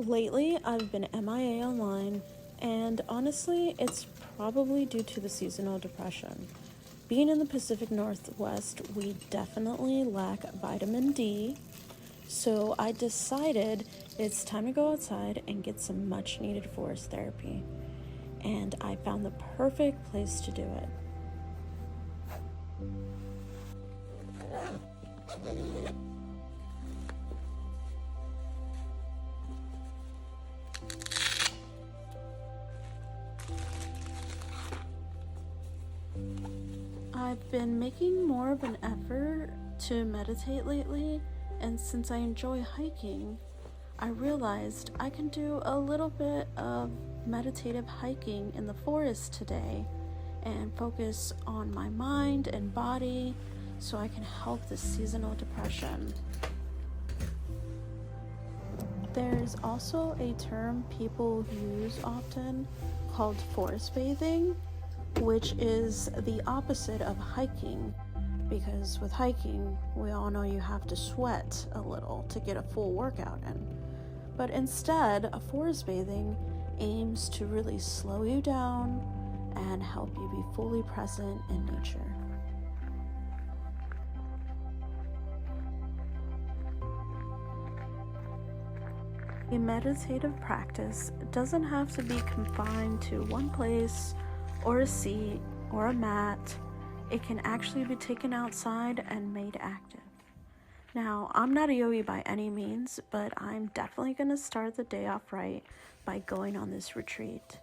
Lately, I've been MIA online, and honestly, it's probably due to the seasonal depression. Being in the Pacific Northwest, we definitely lack vitamin D, so I decided it's time to go outside and get some much needed forest therapy. And I found the perfect place to do it. I've been making more of an effort to meditate lately, and since I enjoy hiking, I realized I can do a little bit of meditative hiking in the forest today and focus on my mind and body so I can help the seasonal depression. There's also a term people use often called forest bathing, which is the opposite of hiking, because with hiking, we all know you have to sweat a little to get a full workout in. But instead, a forest bathing aims to really slow you down and help you be fully present in nature. A meditative practice doesn't have to be confined to one place or a seat or a mat. It can actually be taken outside and made active. Now, I'm not a yogi by any means, but I'm definitely going to start the day off right by going on this retreat.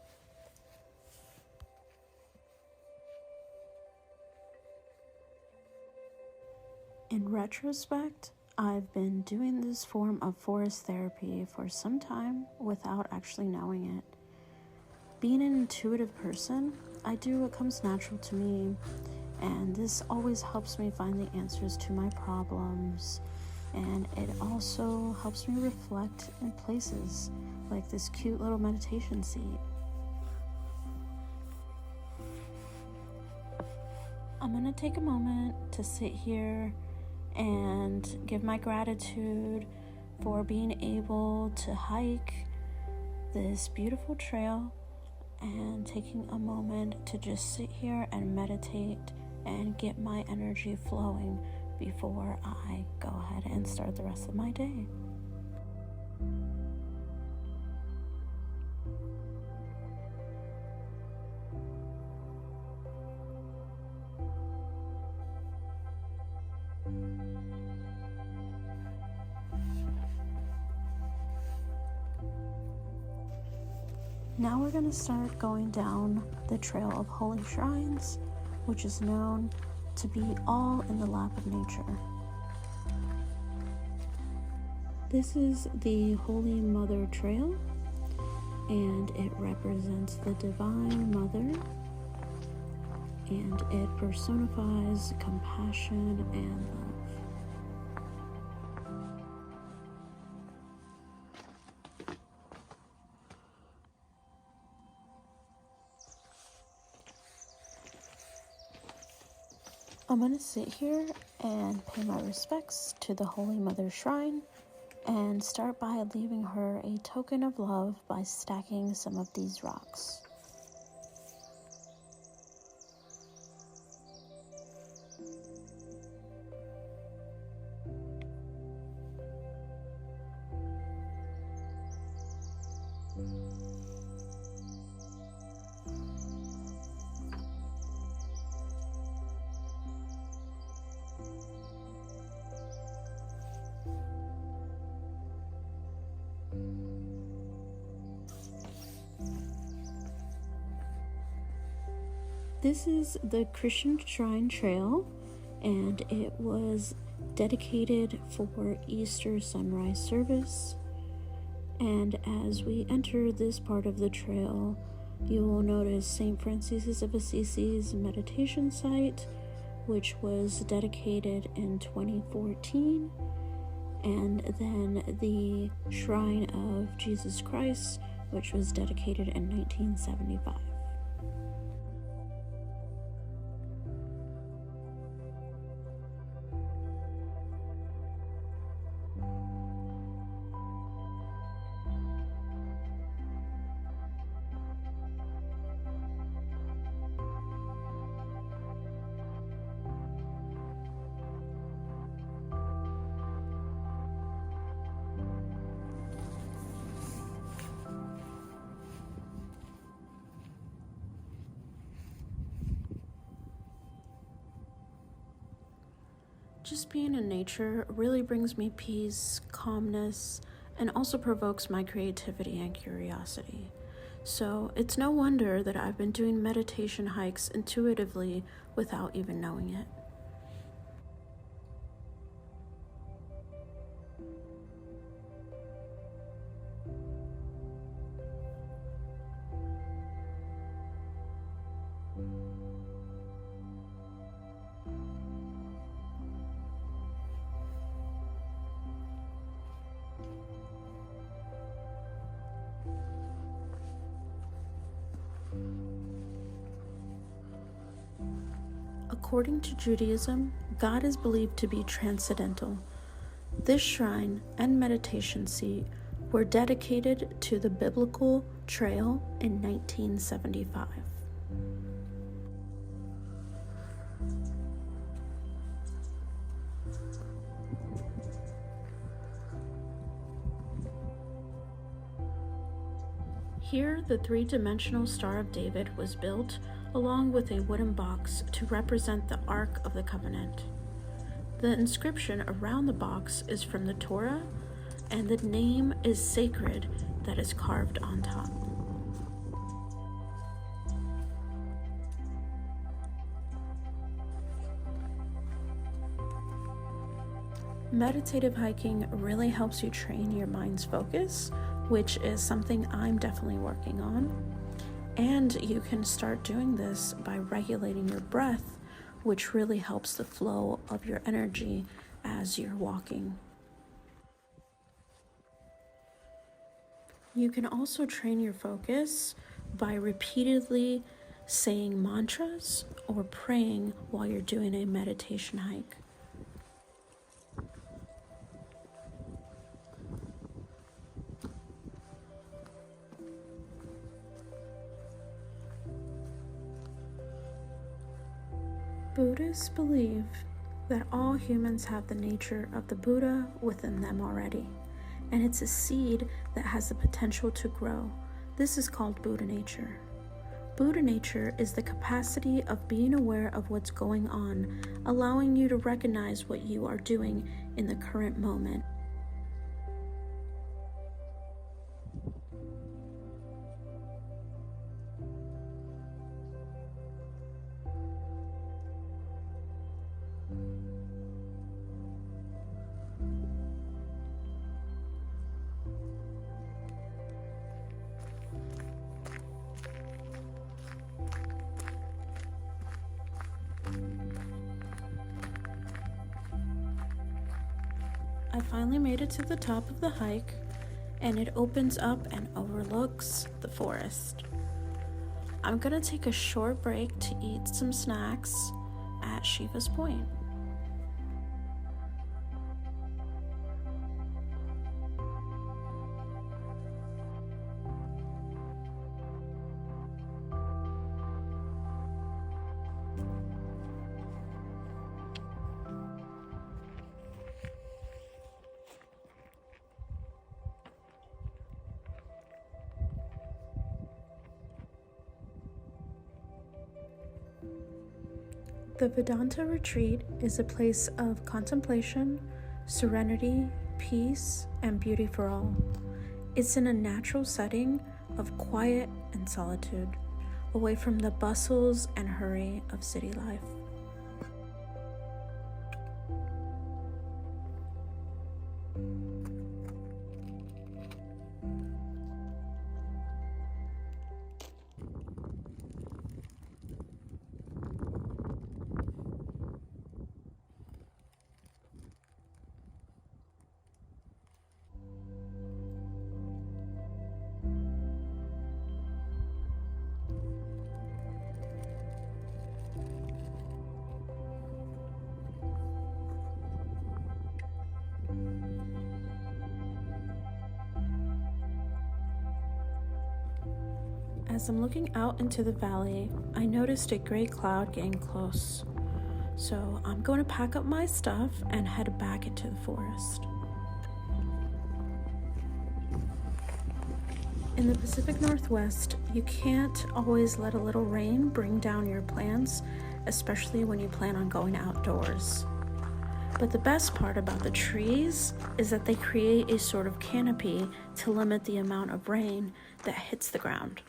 In retrospect, I've been doing this form of forest therapy for some time without actually knowing it. Being an intuitive person, I do what comes natural to me, and this always helps me find the answers to my problems, and it also helps me reflect in places like this cute little meditation seat. I'm gonna take a moment to sit here and give my gratitude for being able to hike this beautiful trail and taking a moment to just sit here and meditate and get my energy flowing before I go ahead and start the rest of my day. Now we're going to start going down the Trail of Holy Shrines, which is known to be all in the lap of nature. This is the Holy Mother Trail, and it represents the Divine Mother, and it personifies compassion and love. I'm going to sit here and pay my respects to the Holy Mother Shrine and start by leaving her a token of love by stacking some of these rocks. This is the Christian Shrine Trail, and it was dedicated for Easter sunrise service. And as we enter this part of the trail, you will notice St. Francis of Assisi's meditation site, which was dedicated in 2014, and then the Shrine of Jesus Christ, which was dedicated in 1975. Just being in nature really brings me peace, calmness, and also provokes my creativity and curiosity. So it's no wonder that I've been doing meditation hikes intuitively without even knowing it. According to Judaism, God is believed to be transcendental. This shrine and meditation seat were dedicated to the biblical trail in 1975. Here, the three-dimensional Star of David was built along with a wooden box to represent the Ark of the Covenant. The inscription around the box is from the Torah, and the name is sacred that is carved on top. Meditative hiking really helps you train your mind's focus, which is something I'm definitely working on. And you can start doing this by regulating your breath, which really helps the flow of your energy as you're walking. You can also train your focus by repeatedly saying mantras or praying while you're doing a meditation hike. Buddhists believe that all humans have the nature of the Buddha within them already, and it's a seed that has the potential to grow. This is called Buddha nature. Buddha nature is the capacity of being aware of what's going on, allowing you to recognize what you are doing in the current moment. I finally made it to the top of the hike, and it opens up and overlooks the forest. I'm gonna take a short break to eat some snacks at Shiva's Point. The Vedanta Retreat is a place of contemplation, serenity, peace, and beauty for all. It's in a natural setting of quiet and solitude, away from the bustles and hurry of city life. As I'm looking out into the valley, I noticed a gray cloud getting close. So I'm going to pack up my stuff and head back into the forest. In the Pacific Northwest, you can't always let a little rain bring down your plans, especially when you plan on going outdoors. But the best part about the trees is that they create a sort of canopy to limit the amount of rain that hits the ground.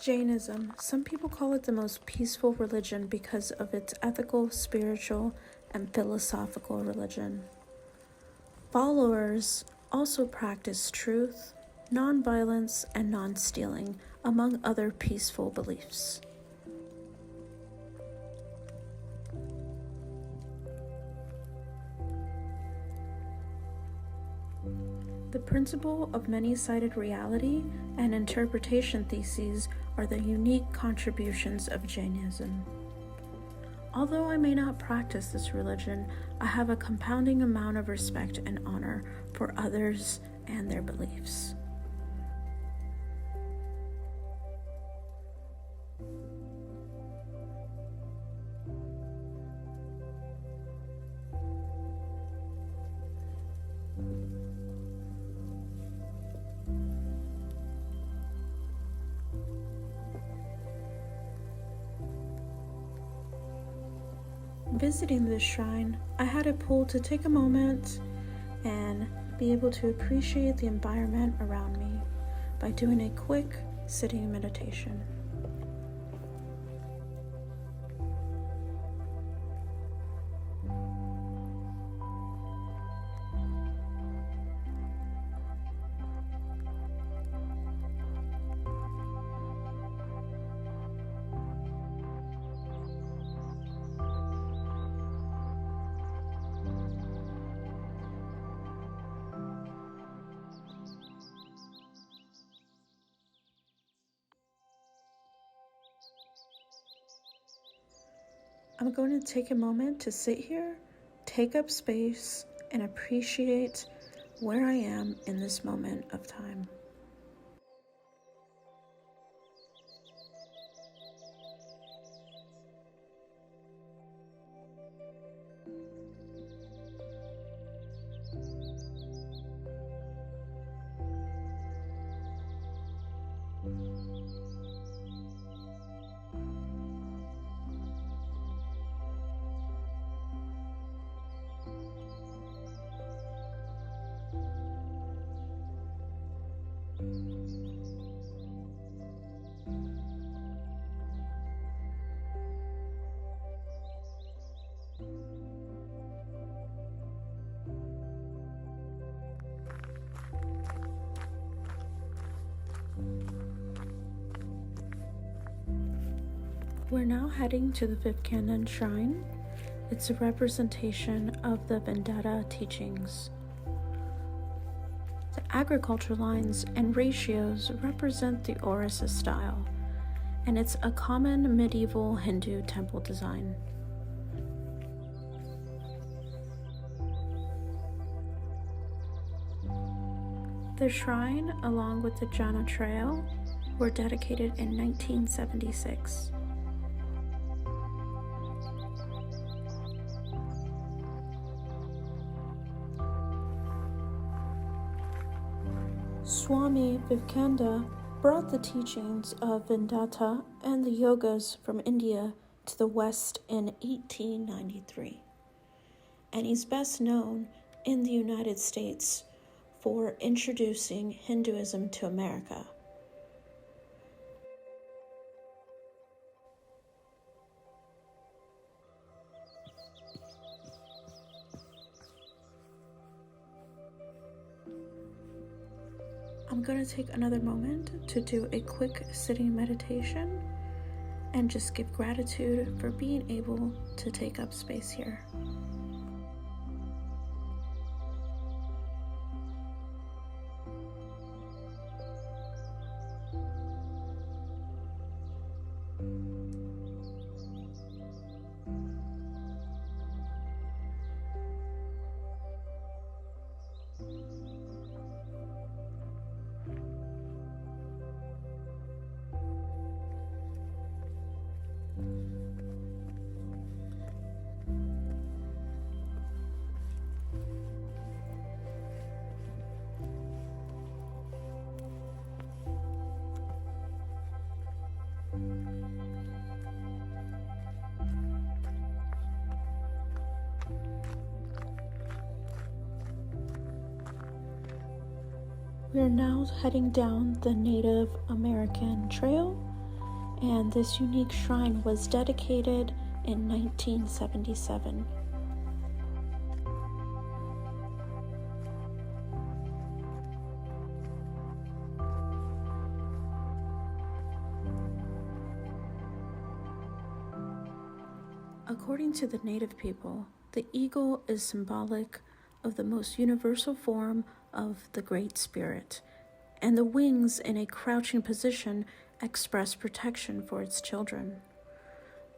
Jainism. Some people call it the most peaceful religion because of its ethical, spiritual, and philosophical religion. Followers also practice truth, nonviolence, and non-stealing, among other peaceful beliefs. The principle of many-sided reality and interpretation theses are the unique contributions of Jainism. Although I may not practice this religion, I have a compounding amount of respect and honor for others and their beliefs. Visiting this shrine, I had it pulled to take a moment and be able to appreciate the environment around me by doing a quick sitting meditation. I'm going to take a moment to sit here, take up space, and appreciate where I am in this moment of time. We're now heading to the fifth Canaan Shrine. It's a representation of the Vedanta teachings. The agriculture lines and ratios represent the Orisa style, and it's a common medieval Hindu temple design. The shrine, along with the Jana Trail, were dedicated in 1976. Swami Vivekananda brought the teachings of Vedanta and the yogas from India to the West in 1893, and he's best known in the United States for introducing Hinduism to America. I'm going to take another moment to do a quick sitting meditation and just give gratitude for being able to take up space here. We are now heading down the Native American Trail, and this unique shrine was dedicated in 1977. According to the Native people, the eagle is symbolic of the most universal form of the Great Spirit, and the wings in a crouching position express protection for its children.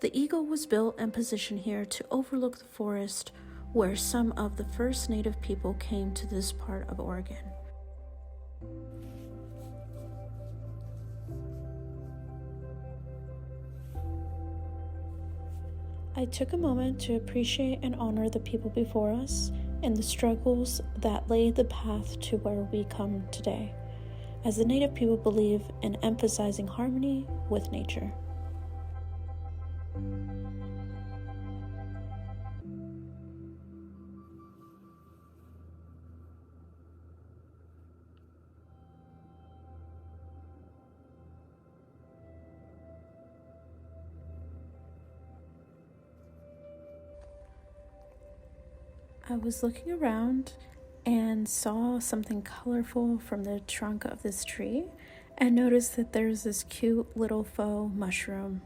The eagle was built and positioned here to overlook the forest where some of the first Native people came to this part of Oregon. I took a moment to appreciate and honor the people before us and the struggles that laid the path to where we come today, as the Native people believe in emphasizing harmony with nature. I was looking around and saw something colorful from the trunk of this tree and noticed that there's this cute little faux mushroom.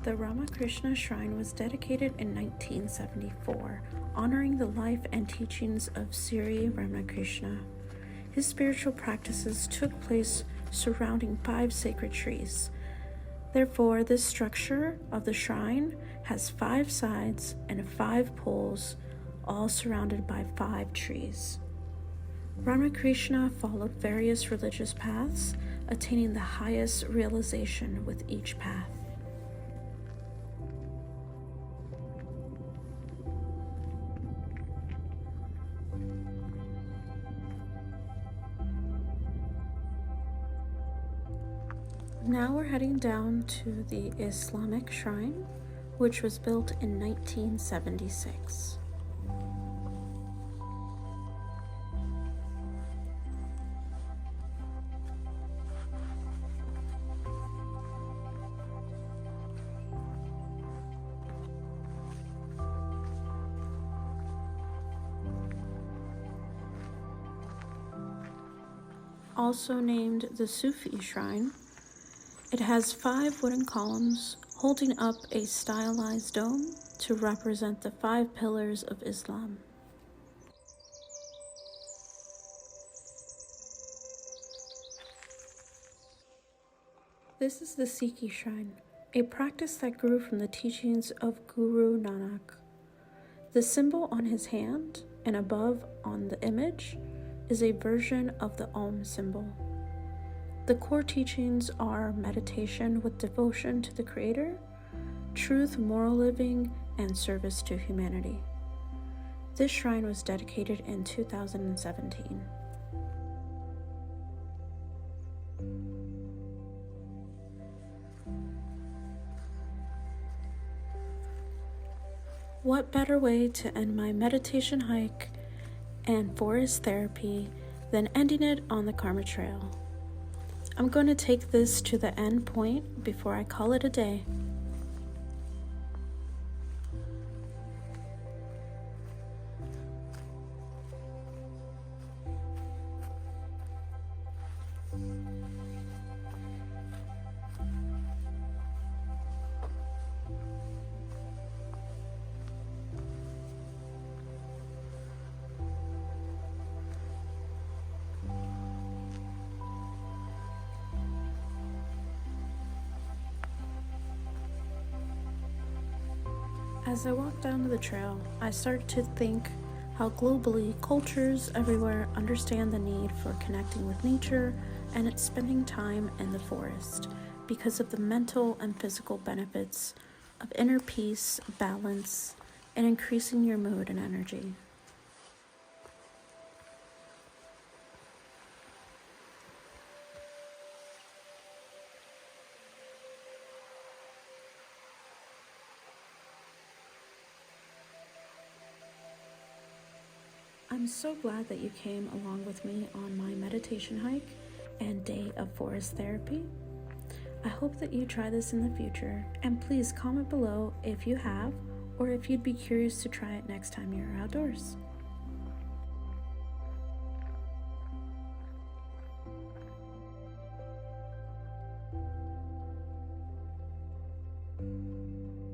The Ramakrishna Shrine was dedicated in 1974, honoring the life and teachings of Sri Ramakrishna. His spiritual practices took place surrounding 5 sacred trees. Therefore, this structure of the shrine has 5 sides and 5 poles, all surrounded by 5 trees. Ramakrishna followed various religious paths, attaining the highest realization with each path. Now we're heading down to the Islamic Shrine, which was built in 1976. Also named the Sikhi Shrine, it has 5 wooden columns holding up a stylized dome to represent the 5 pillars of Islam. This is the Sikhi Shrine, a practice that grew from the teachings of Guru Nanak. The symbol on his hand and above on the image is a version of the Om symbol. The core teachings are meditation with devotion to the Creator, truth, moral living, and service to humanity. This shrine was dedicated in 2017. What better way to end my meditation hike and forest therapy than ending it on the Karma Trail? I'm going to take this to the end point before I call it a day. As I walked down the trail, I started to think how globally cultures everywhere understand the need for connecting with nature and it's spending time in the forest because of the mental and physical benefits of inner peace, balance, and increasing your mood and energy. I'm so glad that you came along with me on my meditation hike and day of forest therapy. I hope that you try this in the future, and please comment below if you have, or if you'd be curious to try it next time you're outdoors.